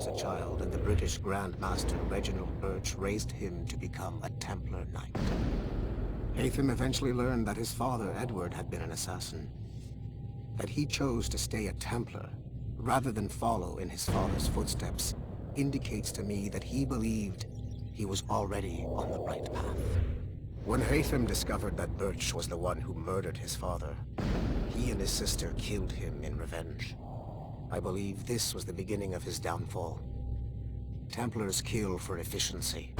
was a child, and the British Grand Master Reginald Birch raised him to become a Templar Knight. Haytham eventually learned that his father, Edward, had been an assassin. That he chose to stay a Templar, rather than follow in his father's footsteps, indicates to me that he believed he was already on the right path. When Haytham discovered that Birch was the one who murdered his father, he and his sister killed him in revenge. I believe this was the beginning of his downfall. Templars kill for efficiency,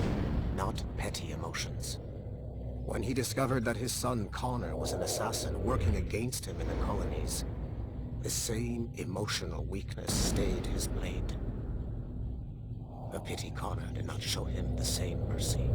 not petty emotions. When he discovered that his son Connor was an assassin working against him in the colonies, the same emotional weakness stayed his blade. A pity Connor did not show him the same mercy.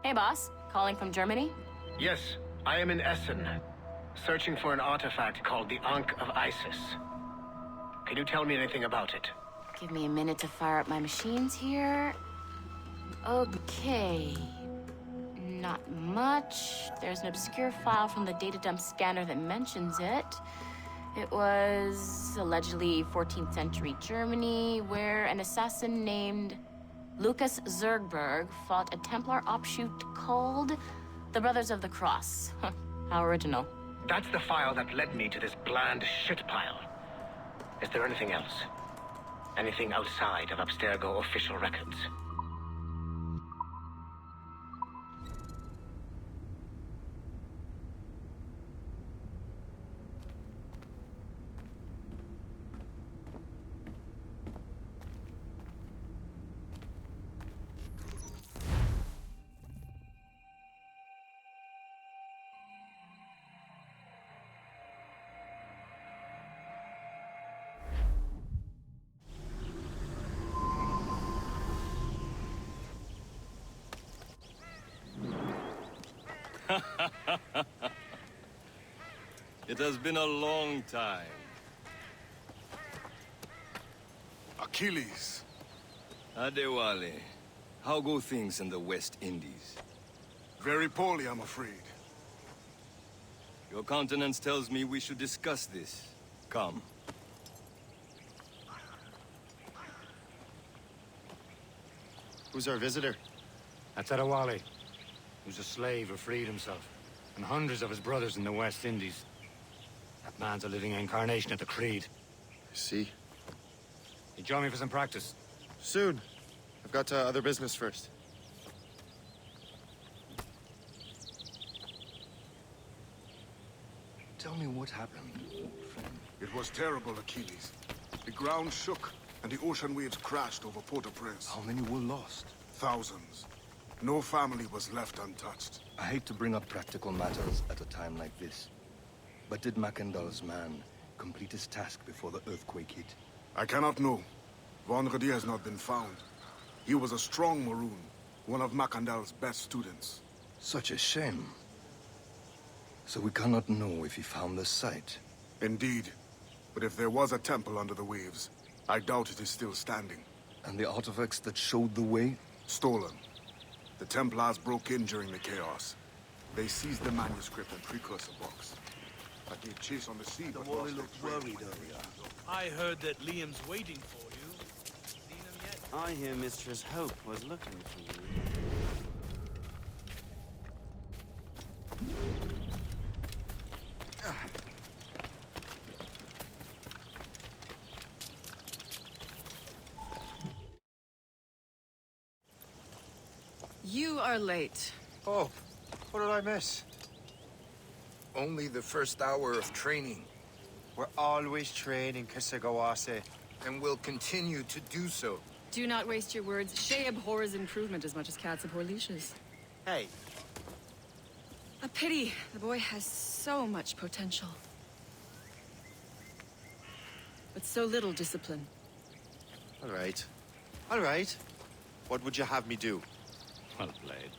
Hey, boss. Calling from Germany? Yes, I am in Essen, searching for an artifact called the Ankh of Isis. Can you tell me anything about it? Give me a minute to fire up my machines here. Okay. Not much. There's an obscure file from the data dump scanner that mentions it. It was allegedly 14th century Germany, where an assassin named Lucas Zergberg fought a Templar offshoot called the Brothers of the Cross. How original. That's the file that led me to this bland shit pile. Is there anything else? Anything outside of Abstergo official records? It has been a long time. Achilles. Adewale, how go things in the West Indies? Very poorly, I'm afraid. Your countenance tells me we should discuss this. Come. Who's our visitor? That's Adewale, who's a slave who freed himself, and hundreds of his brothers in the West Indies. That man's a living incarnation of the Creed. See? You join me for some practice? Soon. I've got other business first. Tell me what happened, friend. It was terrible, Achilles. The ground shook, and the ocean waves crashed over Port-au-Prince. How many were lost? Thousands. No family was left untouched. I hate to bring up practical matters at a time like this. But did Mackandal's man complete his task before the earthquake hit? I cannot know. Vonredi has not been found. He was a strong Maroon, one of Mackandal's best students. Such a shame. So we cannot know if he found the site. Indeed. But if there was a temple under the waves, I doubt it is still standing. And the artifacts that showed the way? Stolen. The Templars broke in during the chaos. They seized the manuscript and precursor box. I gave chase on the sea, but Wally lost looked their trail. worried earlier. I heard that Liam's waiting for you. Seen him yet? I hear Mistress Hope was looking for you. You are late. Oh, what did I miss? Only the first hour of training. We're always training, Kisagawase. And will continue to do so. Do not waste your words. Shay abhors improvement as much as cats abhor leashes. Hey, A pity. The boy has so much potential. But so little discipline. all right. All right. What would you have me do? Well played.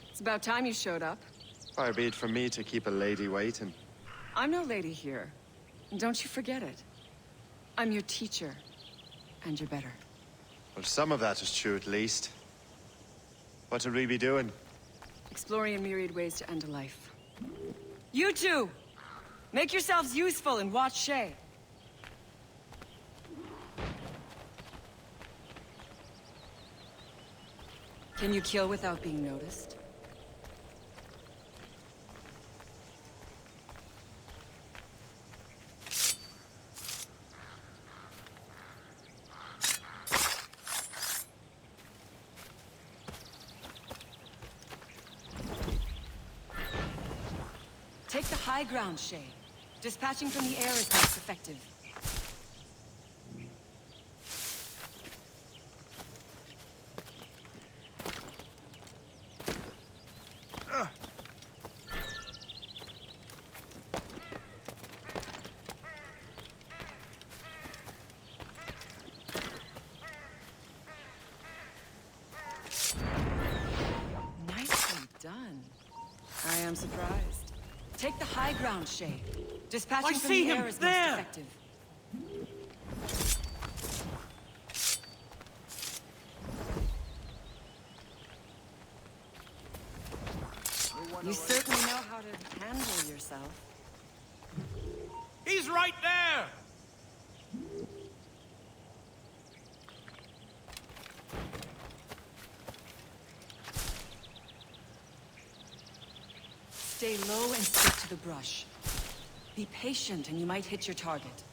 It's about time you showed up. Far be it from me to keep a lady waiting. I'm no lady here. And don't you forget it. I'm your teacher. And you're better. Well, some of that is true at least. What would we be doing? Exploring a myriad ways to end a life. You two! Make yourselves useful and watch Shay. Can you kill without being noticed? Take the high ground, Shay. Dispatching from the air is most effective. Nicely done. I am surprised. Take the high ground, Shay. Dispatching I from see the him! air is There! most effective. You certainly know how to handle yourself. He's right there! Stay low and stick to the brush. Be patient and you might hit your target.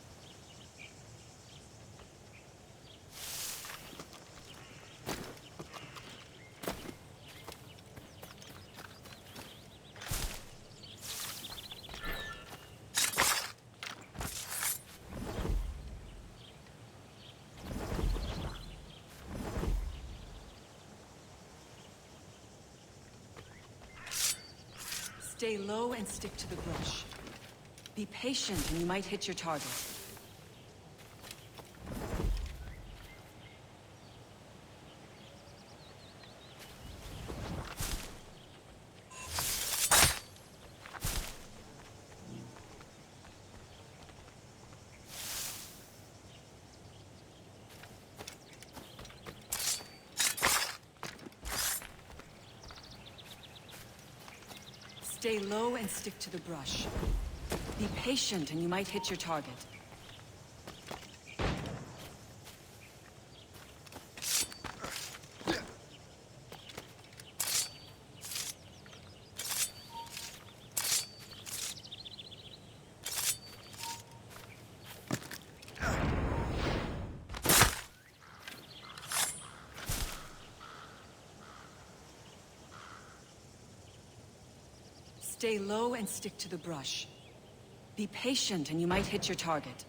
Stay low and stick to the brush. Be patient and you might hit your target. Stay low and stick to the brush. Be patient and you might hit your target. Stay low and stick to the brush. Be patient and you might hit your target.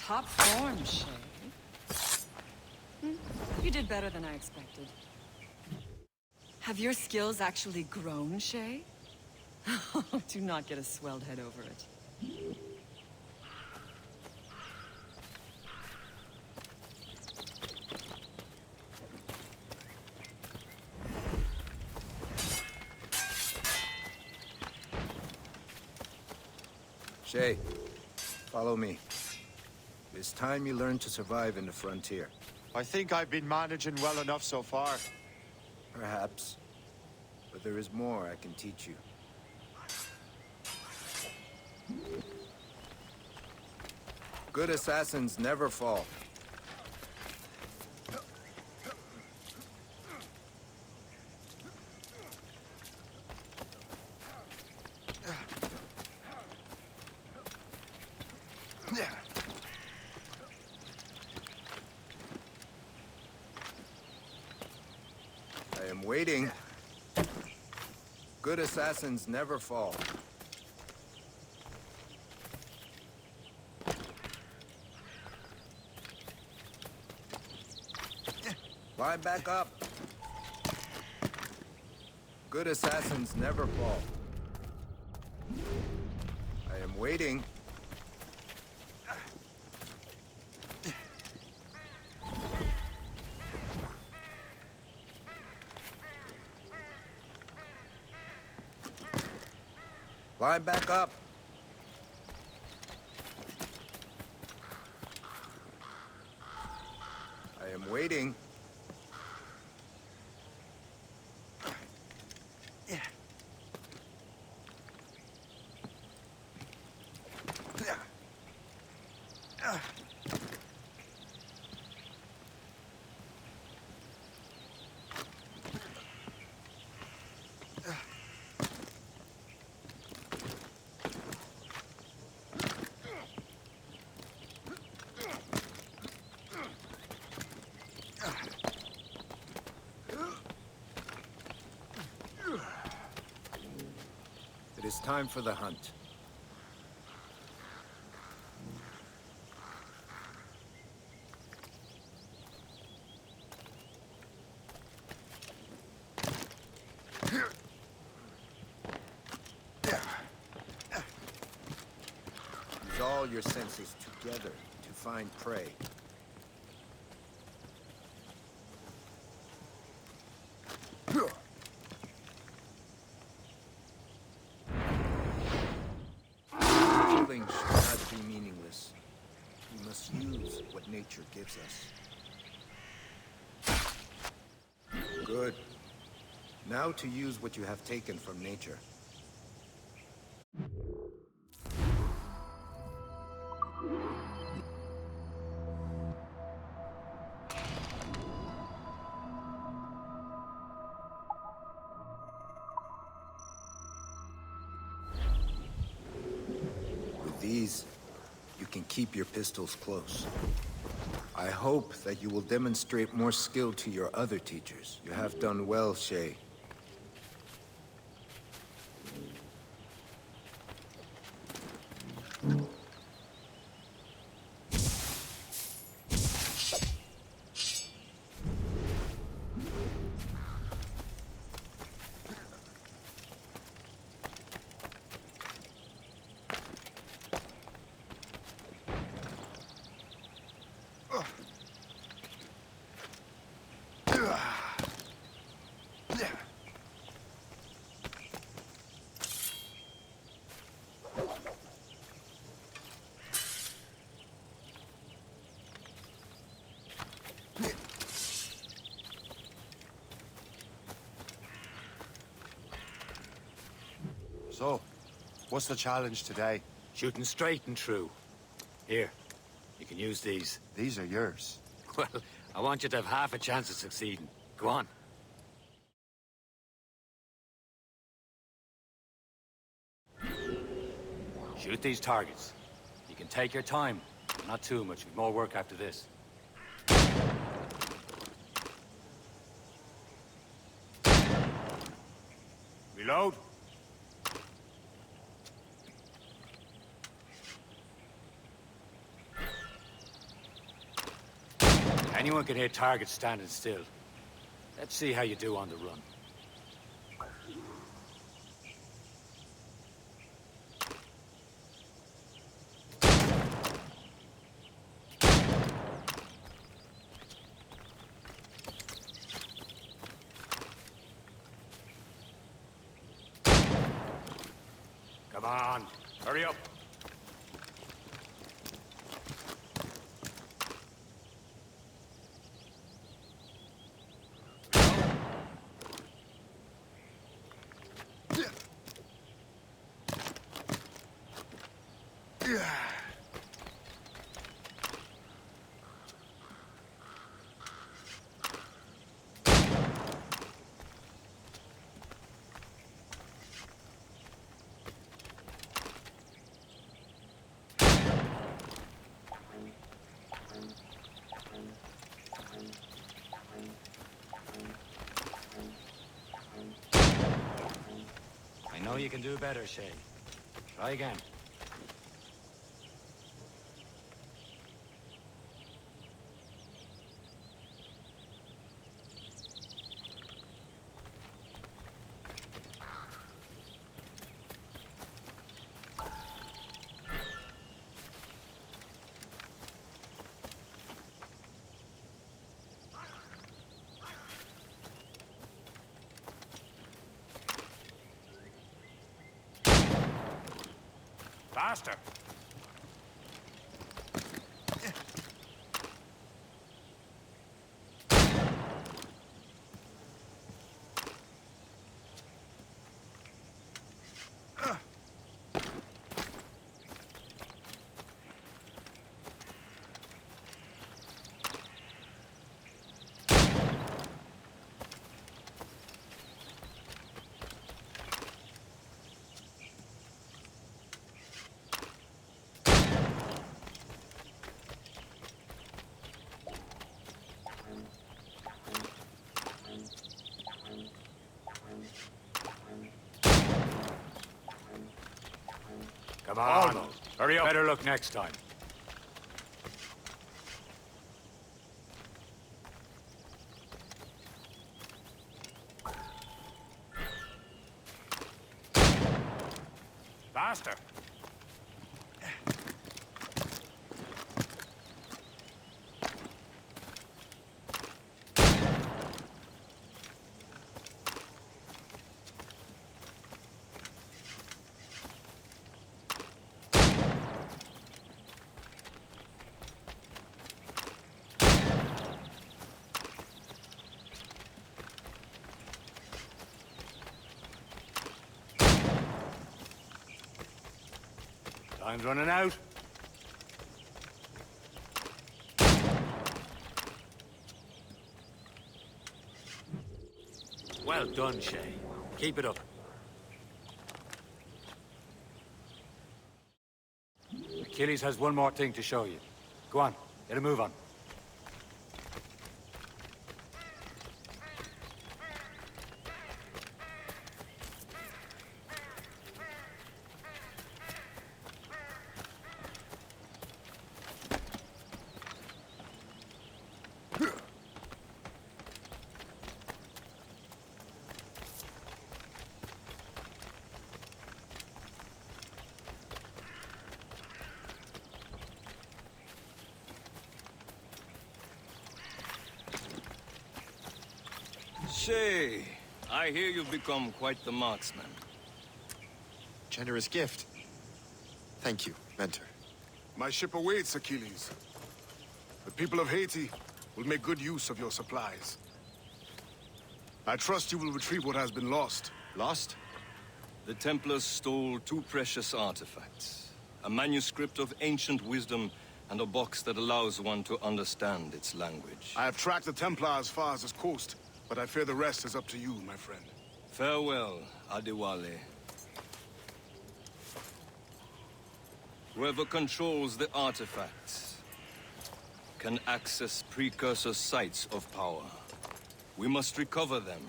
top form, Shay. You did better than I expected. Have your skills actually grown, Shay? Do not get a swelled head over it. Shay, follow me. It's time you learn to survive in the frontier. I think I've been managing well enough so far. Perhaps. But there is more I can teach you. Good assassins never fall. I am waiting. Good assassins never fall. Climb back up. Good assassins never fall. I am waiting. Climb back up. I am waiting. It is time for the hunt. Use all your senses together to find prey. Killing should not be meaningless. We must use what nature gives us. Good. Now to use what you have taken from nature. With these, you can keep your pistols close. I hope that you will demonstrate more skill to your other teachers. You have done well, Shay. So, what's the challenge today? Shooting straight and true. Here, you can use these. These are yours. Well, I want you to have half a chance of succeeding. Go on. Shoot these targets. You can take your time. Not too much. We've more work after this. Reload. Anyone can hit targets standing still. Let's see how you do on the run. Come on, hurry up. I know you can do better, Shay. Try again. Faster! Come on. Almost. Hurry up. Better look next time. Faster. Time's running out. Well done, Shay. Keep it up. Achilles has one more thing to show you. Go on, get a move on. Shay, I hear you've become quite the marksman. Generous gift. Thank you, Mentor. My ship awaits, Achilles. The people of Haiti will make good use of your supplies. I trust you will retrieve what has been lost. Lost? The Templars stole two precious artifacts. A manuscript of ancient wisdom and a box that allows one to understand its language. I have tracked the Templar as far as this coast, but I fear the rest is up to you, my friend. Farewell, Adewale. Whoever controls the artifacts can access precursor sites of power. We must recover them,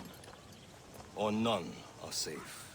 or none are safe.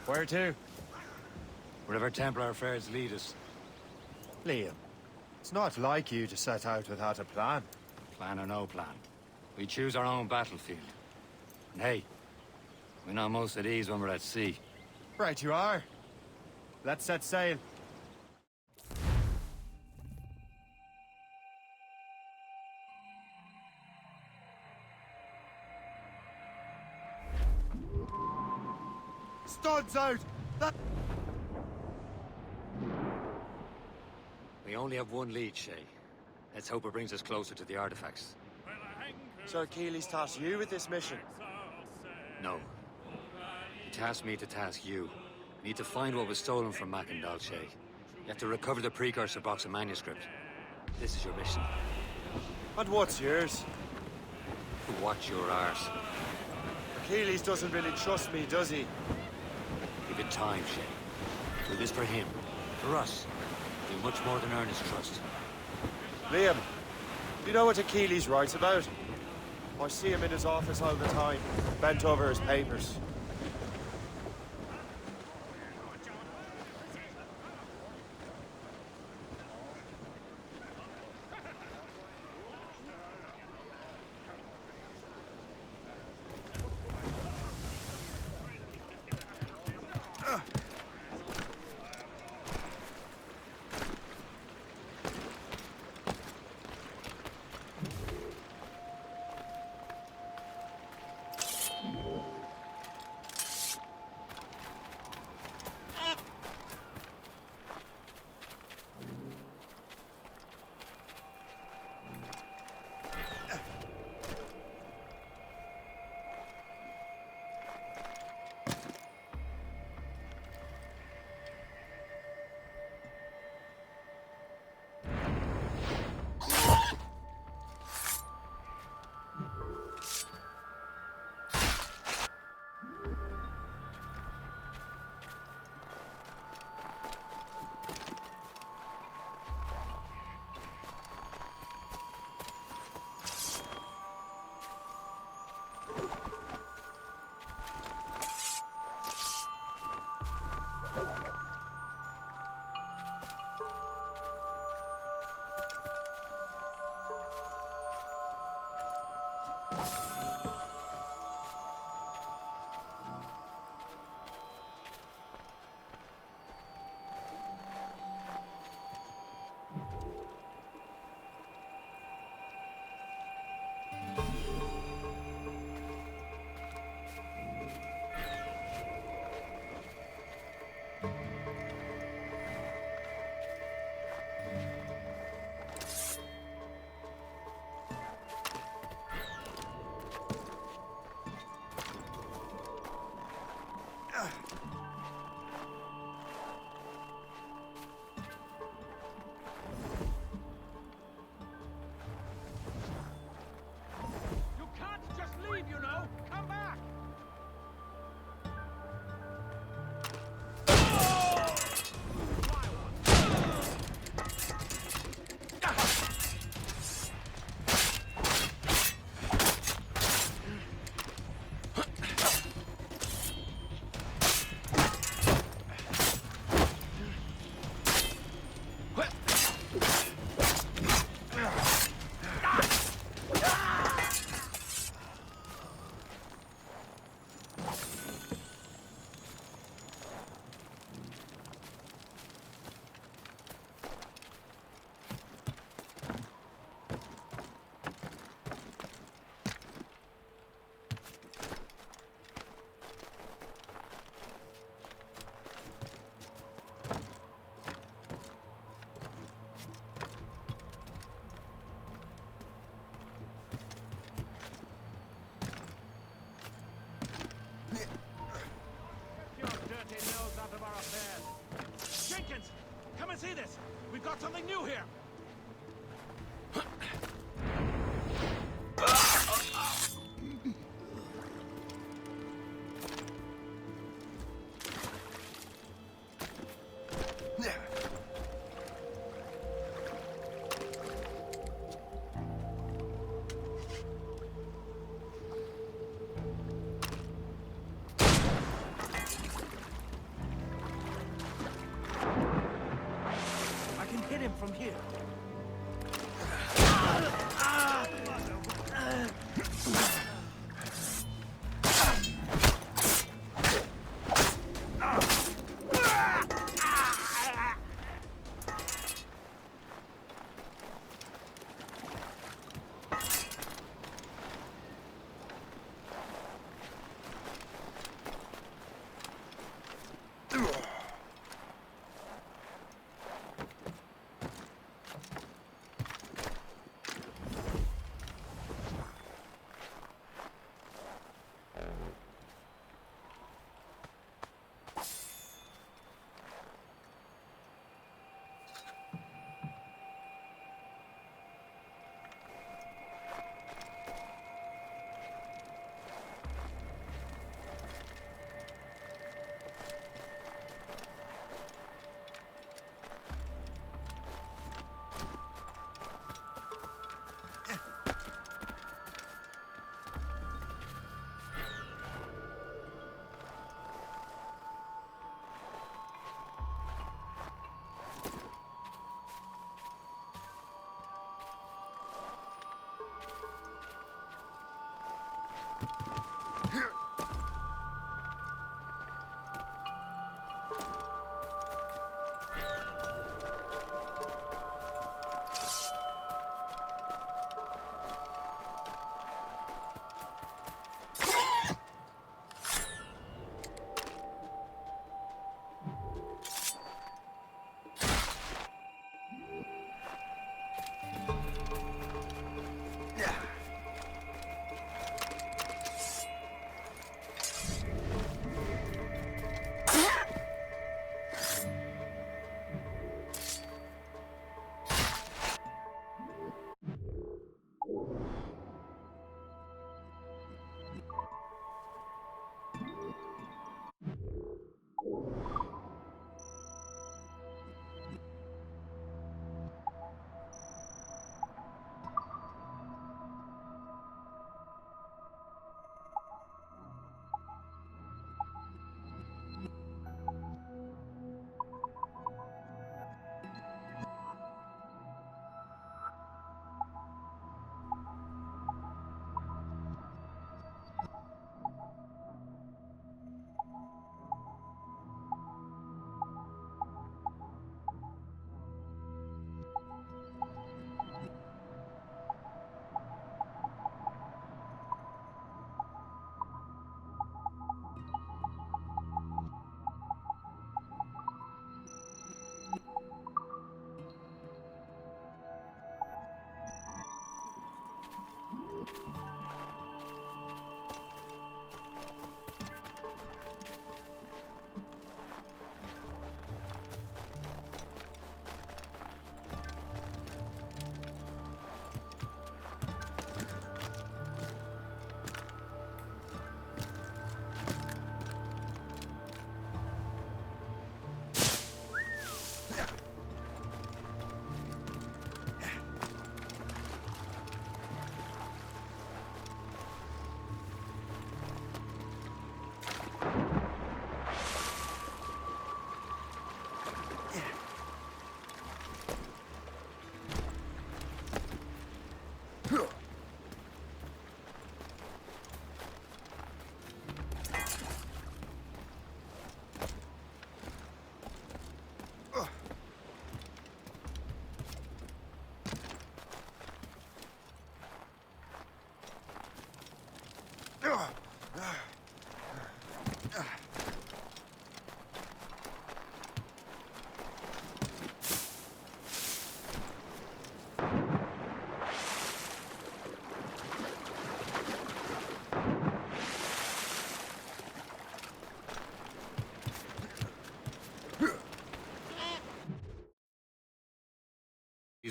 Where to? Wherever Templar affairs lead us. Liam, it's not like you to set out without a plan. Plan or no plan. We choose our own battlefield. And hey, we're not most at ease when we're at sea. Right you are. Let's set sail. Studs out! That... We only have one lead, Shay. Let's hope it brings us closer to the artifacts. So Achilles tasked you with this mission? No. He tasked me to task you. We need to find what was stolen from Mackandal, Shay. You have to recover the precursor box of manuscript. This is your mission. And what's yours? To watch your arse. Achilles doesn't really trust me, does he? Give it time, Shay. Do this for him. For us. Do much more than earn his trust. Liam, do you know what Achilles writes about? I see him in his office all the time, bent over his papers. nothing new here. I can hit him from here.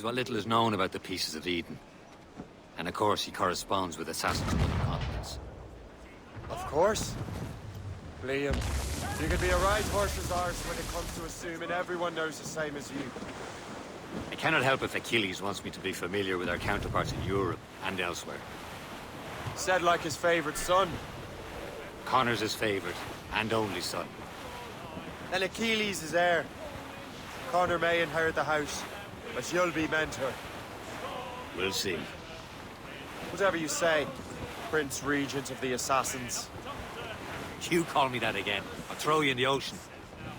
What little is known about the Pieces of Eden. And of course, he corresponds with assassins from other continents. Of course. Liam, you can be a right horse's arse when it comes to assuming everyone knows the same as you. I cannot help if Achilles wants me to be familiar with our counterparts in Europe and elsewhere. Said like his favorite son. Connor's his favorite and only son. Then Achilles is heir. Connor may inherit the house, but you'll be mentor. We'll see. Whatever you say, Prince Regent of the Assassins. You call me that again, I'll throw you in the ocean.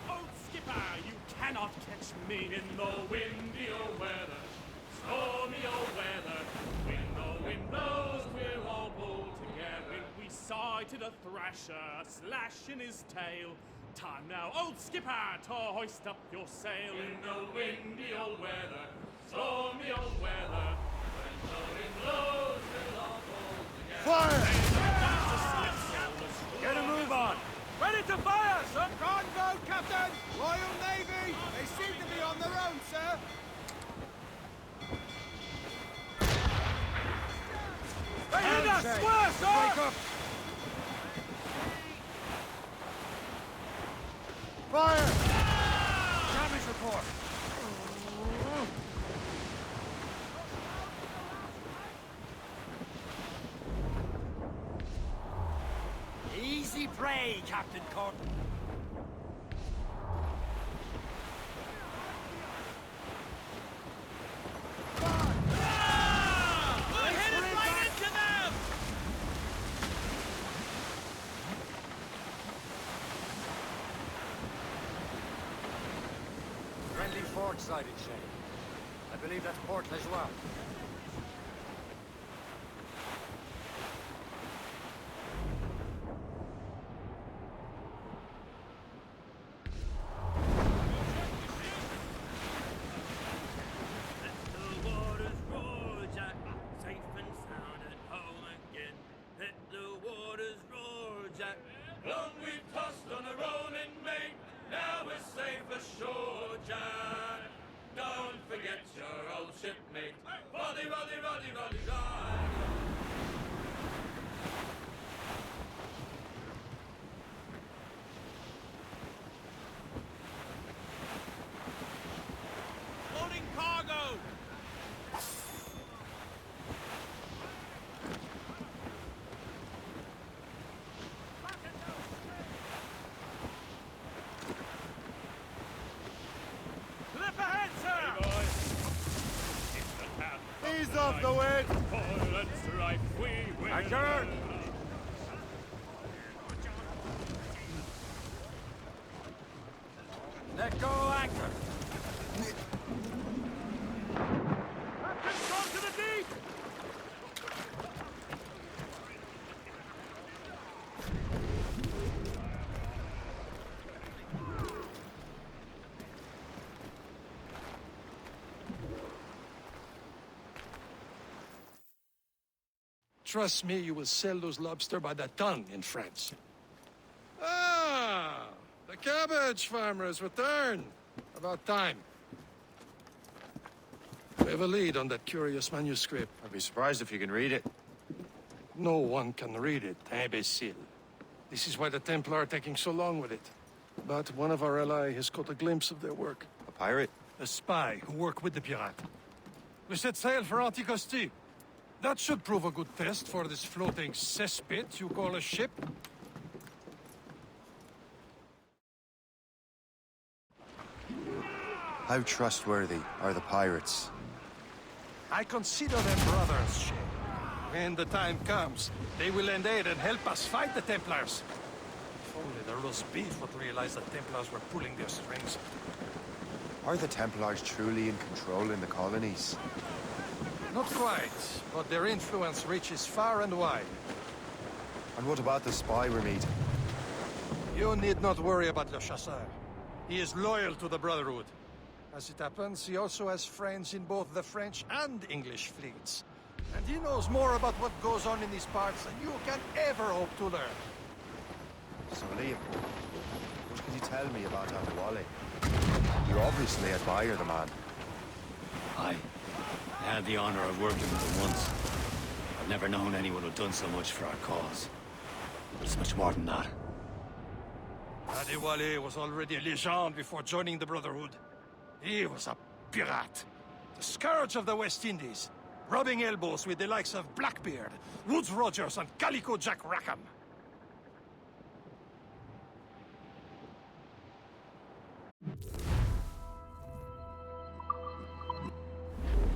Oh, Skipper, you cannot catch me in the windy weather, stormy weather. When the wind blows, we'll all pull together. We sighted a thrasher, slash in his tail. Time now, old Skipper, to hoist up your sail. In the windy weather, stormy weather. When the wind blows, we'll all pull together. Fire! Get a move on! Ready to fire, sir! Gunboat, Captain! Royal Navy! They seem to be on their own, sir! Hey, in that square, sir! Break up! Fire! Damage report! Easy prey, Captain Cotton. We'll hit it right into them! Friendly fort sighted, Shay. I believe that's Port Lejeune. Long we've tossed on a rolling main, now we're safe ashore, Jack. Don't forget your old shipmate, Roddy, Roddy, Roddy, Roddy, Roddy. Loading cargo! Clip ahead, sir! Hey, boys. It's the path. Ease off the wind! Pilot strike, we will. Anchor! Let go, anchor! Captain, come to the deep! Trust me, you will sell those lobster by the ton in France. Ah, the cabbage farmers return. About time. We have a lead on that curious manuscript. I'd be surprised if you can read it. No one can read it, imbecile. This is why the Templar are taking so long with it. But one of our allies has caught a glimpse of their work. A pirate? A spy who worked with the pirate. We set sail for Anticosti. That should prove a good test for this floating cesspit you call a ship. How trustworthy are the pirates? I consider them brothers, Shay. When the time comes, they will lend aid and help us fight the Templars. If only the roast beef would realize the Templars were pulling their strings. Are the Templars truly in control in the colonies? Not quite, but their influence reaches far and wide. And what about the spy we're meeting? You need not worry about Le Chasseur. He is loyal to the Brotherhood. As it happens, he also has friends in both the French and English fleets. And he knows more about what goes on in these parts than you can ever hope to learn. So, Liam, what can you tell me about Adewale? You obviously admire the man. Aye. I had the honor of working with him once. I've never known anyone who'd done so much for our cause. But it's much more than that. Adewale was already a legend before joining the Brotherhood. He was a pirate. The scourge of the West Indies. Rubbing elbows with the likes of Blackbeard, Woodes Rogers, and Calico Jack Rackham.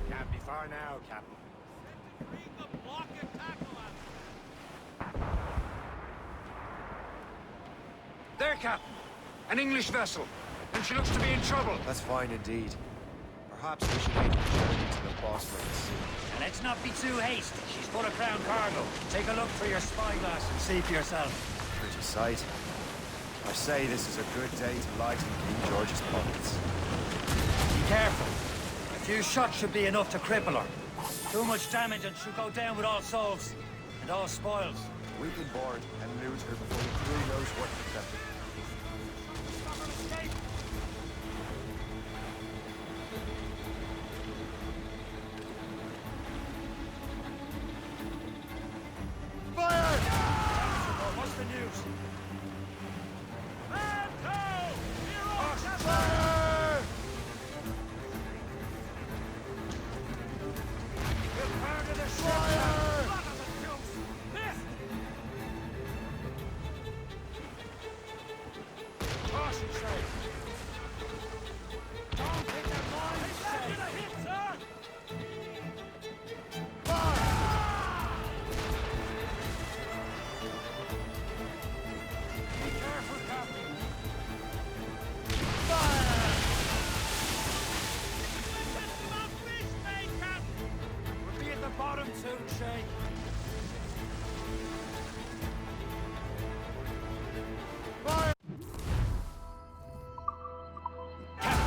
Can't be far now, Captain. There, Captain. An English vessel. And she looks to be in trouble. That's fine indeed. Perhaps we should make the journey to the Bosphorus soon. And let's not be too hasty. She's full of crown cargo. Take a look through your spyglass and see for yourself. Pretty sight. I say this is a good day to lighten King George's pockets. Be careful. A few shots should be enough to cripple her. Too much damage and she'll go down with all souls. And all spoils. We can board and loot her before the crew knows what to do. What's the news?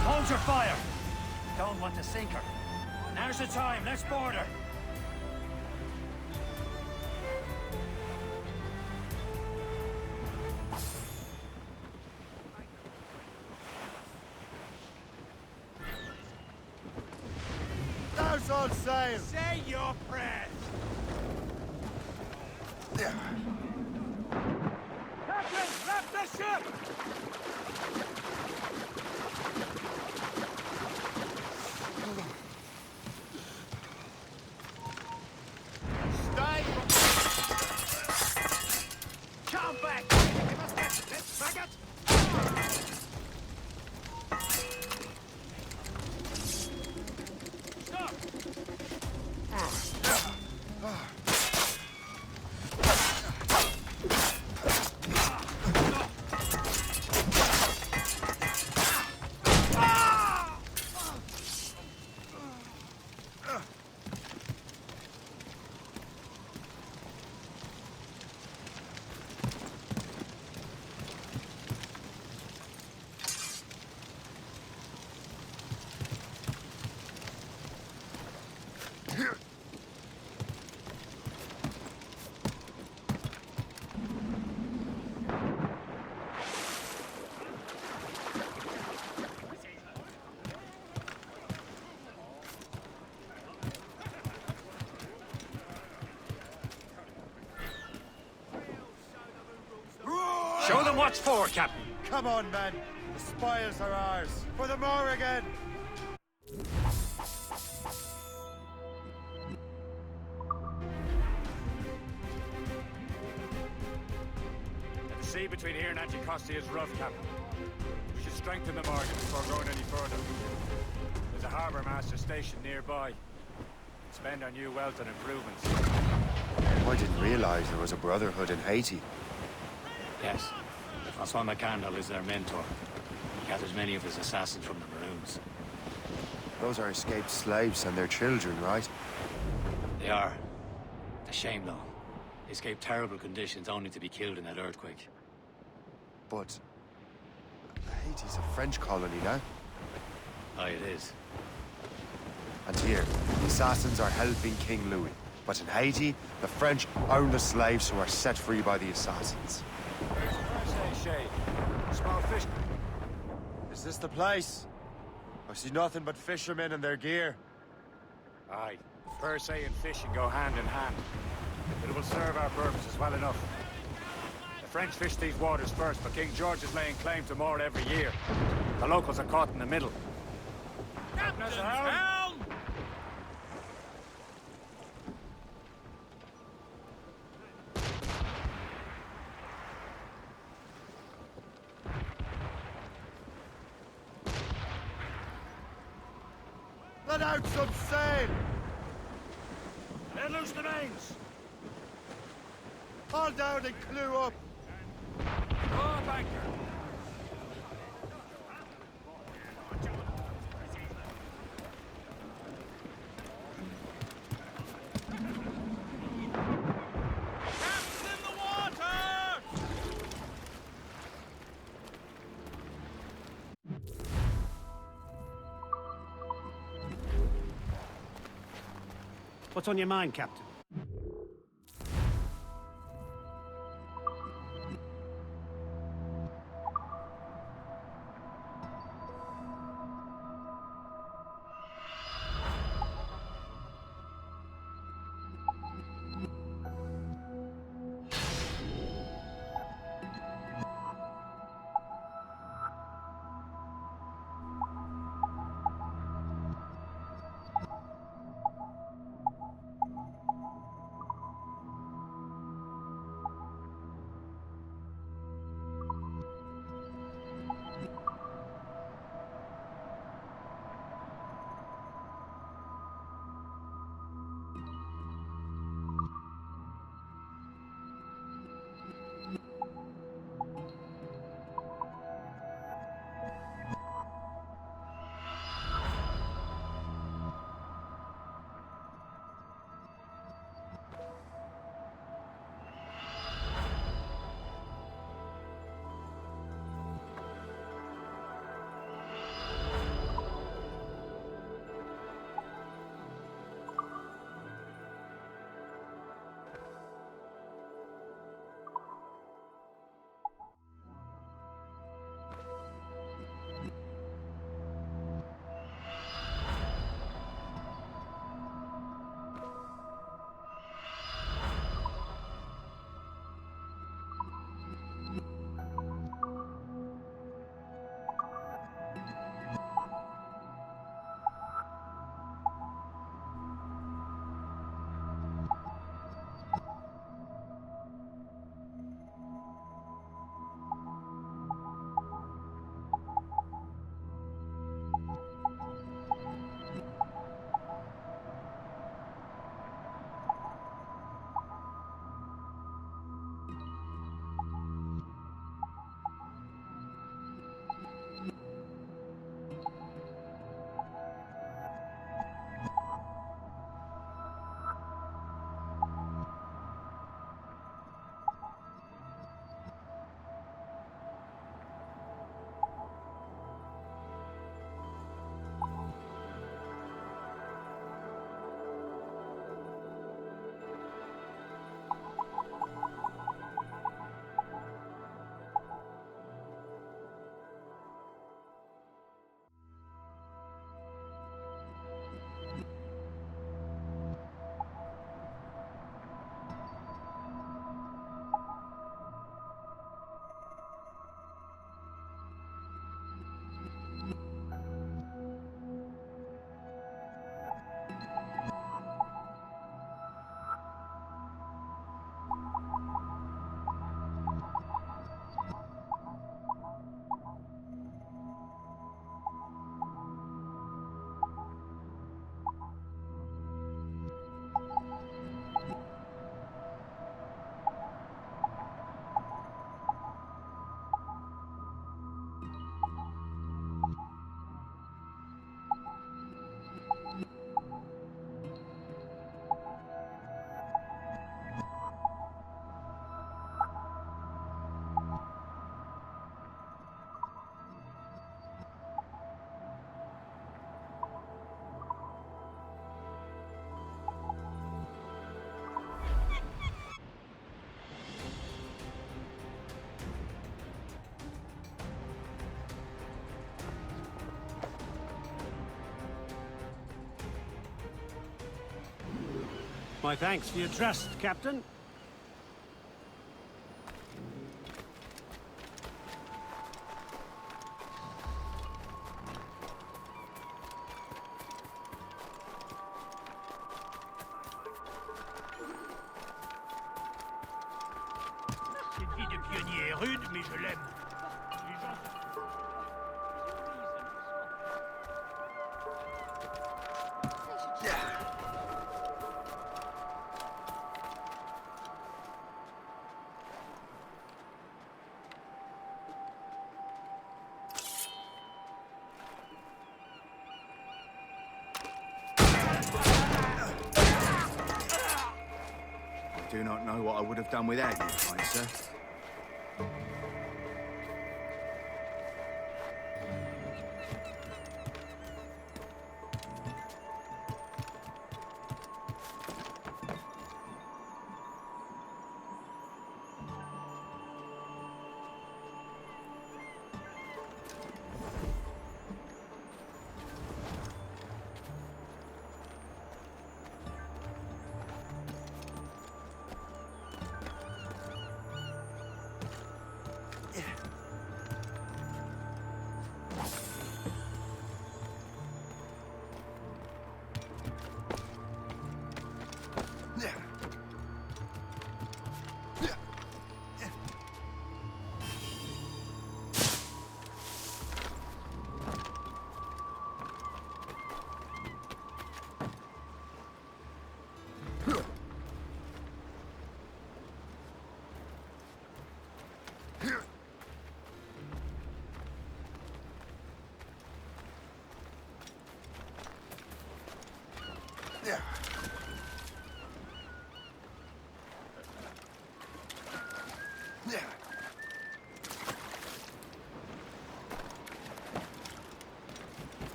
Hold your fire! Don't want to sink her. Now's the time, let's board her! Now's on sail! Say your prayers! Captain, left the ship! Come back! Let's back it! Stop! Show them what's for, Captain. Come on, men. The spoils are ours. For the Morrigan! The sea between here and Anticosti is rough, Captain. We should strengthen the Morgan before going any further. There's a harbour master station nearby. Spend our new wealth on improvements. I didn't realize there was a brotherhood in Haiti. Yes. Francois McCandle is their mentor. He gathers many of his assassins from the Maroons. Those are escaped slaves and their children, right? They are. It's a shame, though. They escaped terrible conditions only to be killed in that earthquake. But Haiti's a French colony now. Aye, it is. And here, the assassins are helping King Louis. But in Haiti, the French own the slaves who are set free by the assassins. Small fish. Is this the place? I see nothing but fishermen and their gear. Aye. Per se and fishing go hand in hand. But it will serve our purposes well enough. The French fish these waters first, but King George is laying claim to more every year. The locals are caught in the middle. Captain's helm! Let out some sail! Let loose the mains! Haul down and clew up! Go up anchor! Captain's in the water! What's on your mind, Captain? My thanks for your trust, Captain. Cette vie de pionnier est rude, mais je l'aime. I do not know what I would have done without you, kind sir.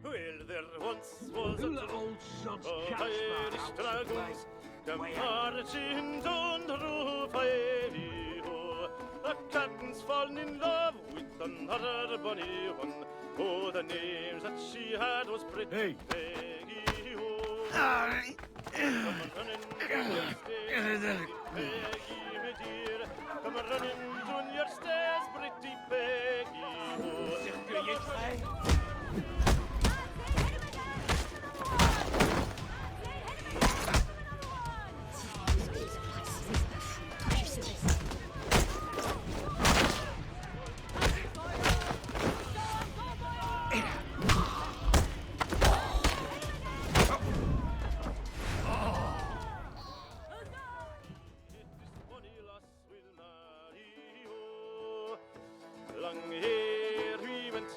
Well, there once was a old sod's Irish dragons come marching down the roof, ho. The captain's fallen in love with another bonny one. Oh, the names that she had was pretty Peggy, ho. Come running down your stairs, Peggy, my dear. Come running down your stairs, pretty Peggy, ho. Long ere we went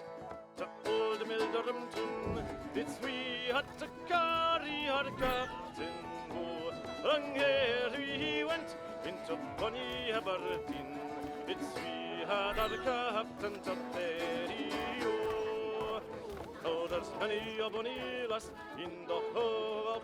to old Milderhamton, it's we had to carry our captain go. Long ere we went into bonny Aberdeen, it's we had our captain to bury, oh. Oh, there's many a bonny lass in the whole.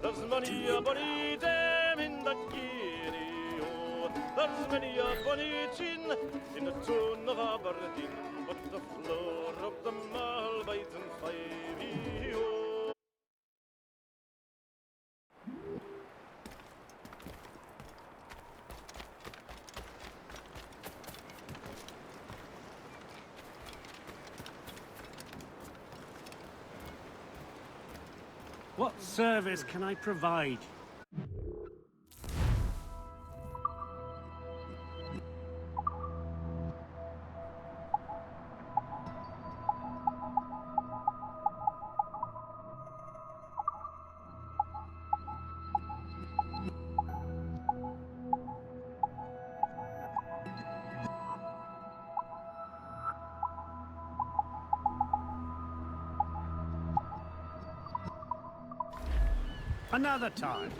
There's many a bonny dame in that guinea, oh. There's many a bonny chin in the town of Aberdeen, but the floor of What service can I provide? Another time.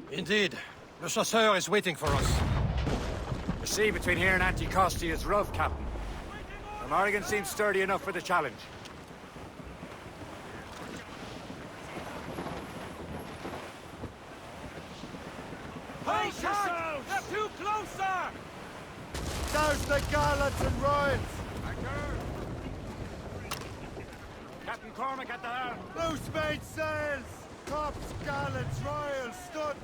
Indeed. Le Chasseur is waiting for us. The sea between here and Anticosti is rough, Captain. The Morrigan seems sturdy enough for the challenge. Pace yourselves! They're too close, sir! Douse the gallants and royals! Captain Cormac at the helm. Loose made sails! Tops, gallants, royals, stood!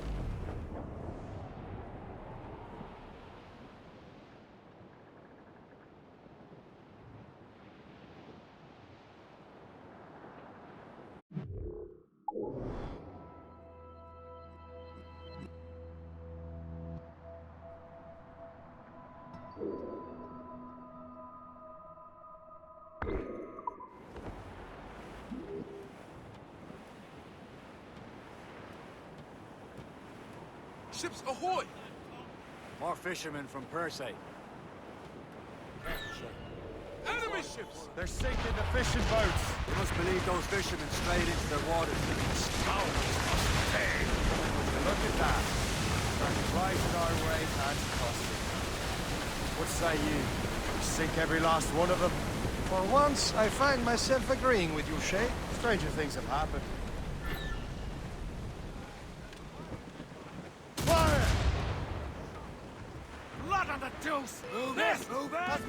Ships ahoy! More fishermen from Persay. Enemy ships! They're sinking the fishing boats! You must believe those fishermen strayed into their waters. Scoundrels must pay! Look at that. They're right our way and costing. What say you? We sink every last one of them? For once, I find myself agreeing with you, Shay. Stranger things have happened. Blood on the deuce! Move this! Move it!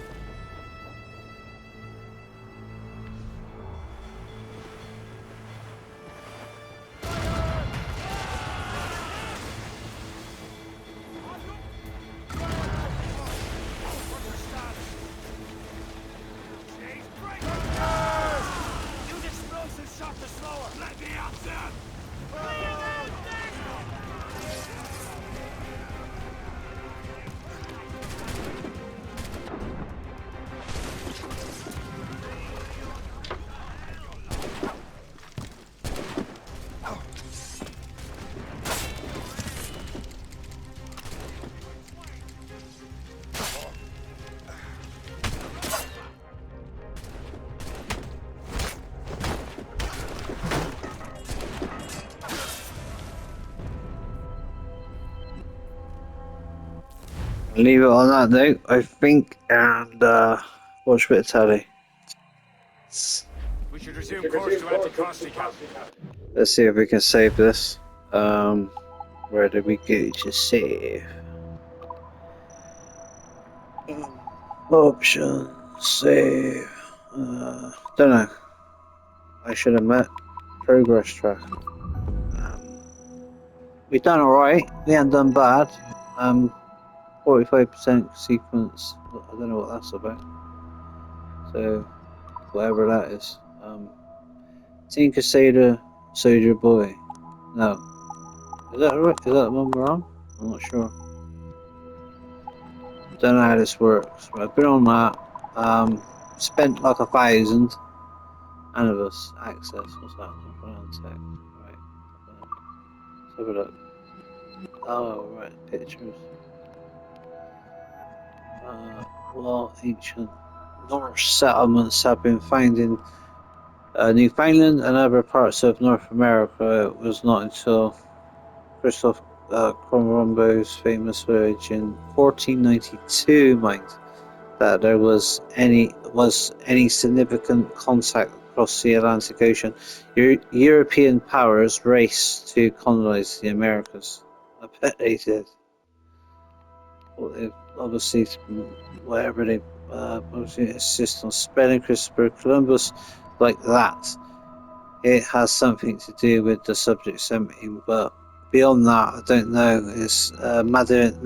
Use explosive shot to slower! Let me out, sir! Leave it on that note, I think, and watch a bit of telly. We should resume course to Anticosti, Captain. Let's see if we can save this. Where did we go to save? Options, save. Don't know. I should have met progress track. We done alright. We haven't done bad. 45% sequence. I don't know what that's about. So, whatever that is. Team Crusader, Soldier Boy. No. Is that right? Is that the one we're on? I'm not sure. Don't know how this works. But I've been on that. Spent like 1,000. Anivus access. What's that? Tech. Right. Let's have a look. Oh, right. Pictures. Well, ancient Norse settlements have been found in Newfoundland and other parts of North America. It was not until Christoph Columbo's famous voyage in 1492, mind, that there was any significant contact across the Atlantic Ocean. European powers raced to colonize the Americas. I bet they did. Well, they obviously, whatever they obviously insist on spreading Christopher Columbus like that. It has something to do with the subject something, but beyond that, I don't know. It's Madden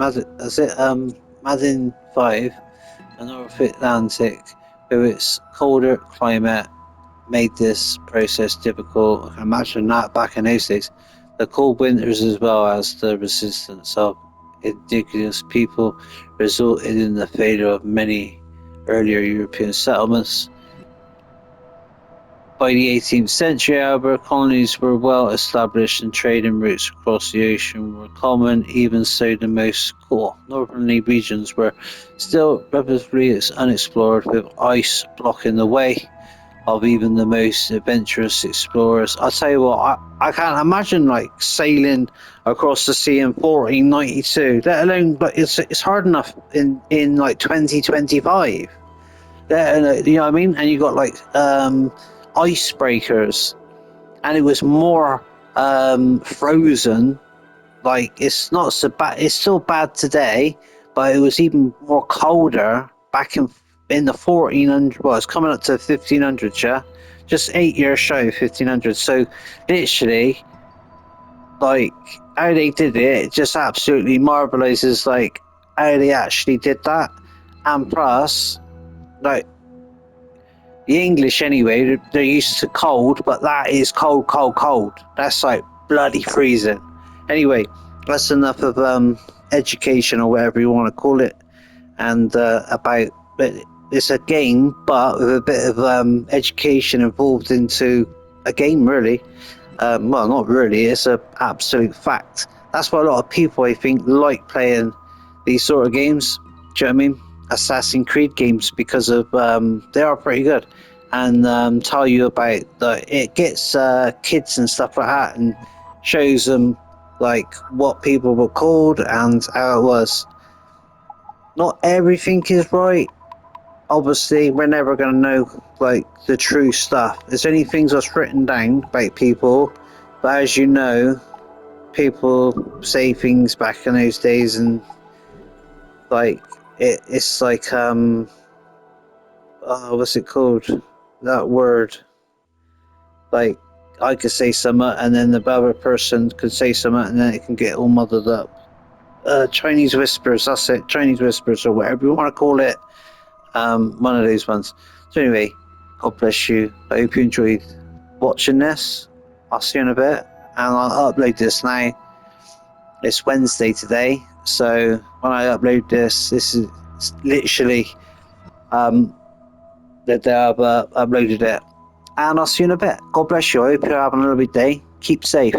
5, the North Atlantic, with its colder climate, made this process difficult. I can imagine that back in those days. The cold winters, as well as the resistance of indigenous people, resulted in the failure of many earlier European settlements. By the 18th century, however, colonies were well established and trading routes across the ocean were common. Even so, the most northerly regions were still relatively unexplored, with ice blocking the way of even the most adventurous explorers. I'll tell you what, I can't imagine like sailing across the sea in 1492, let alone, but it's hard enough in like 2025. Yeah, you know what I mean? And you got like icebreakers, and it was more frozen. Like, it's not so bad. It's still bad today, but it was even more colder back in the 1400. Well, it's coming up to 1500. Yeah, just 8 years shy of 1500. So literally, like, how they did it just absolutely marvelizes like how they actually did that. And plus, like, the English anyway, they're used to cold, but that is cold, cold, cold. That's like bloody freezing. Anyway, that's enough of education or whatever you want to call it, and about it's a game, but with a bit of education involved into a game, really. Well, not really. It's an absolute fact. That's why a lot of people, I think, like playing these sort of games. Do you know what I mean? Assassin's Creed games, because of they are pretty good, and tell you about it gets kids and stuff like that, and shows them like what people were called and how it was. Not everything is right. Obviously, we're never going to know like the true stuff. There's only things that's written down about people, but as you know, people say things back in those days, and like it's like what's it called? That word. Like, I could say something, and then the other person could say something, and then it can get all muddled up. Chinese whispers, that's it. Chinese whispers, or whatever you want to call it. One of those ones. So anyway, God bless you. I hope you enjoyed watching this. I'll see you in a bit, and I'll upload this now. It's Wednesday today, so when I upload this is literally the day I've uploaded it. And I'll see you in a bit. God bless you. I hope you're having a lovely day. Keep safe.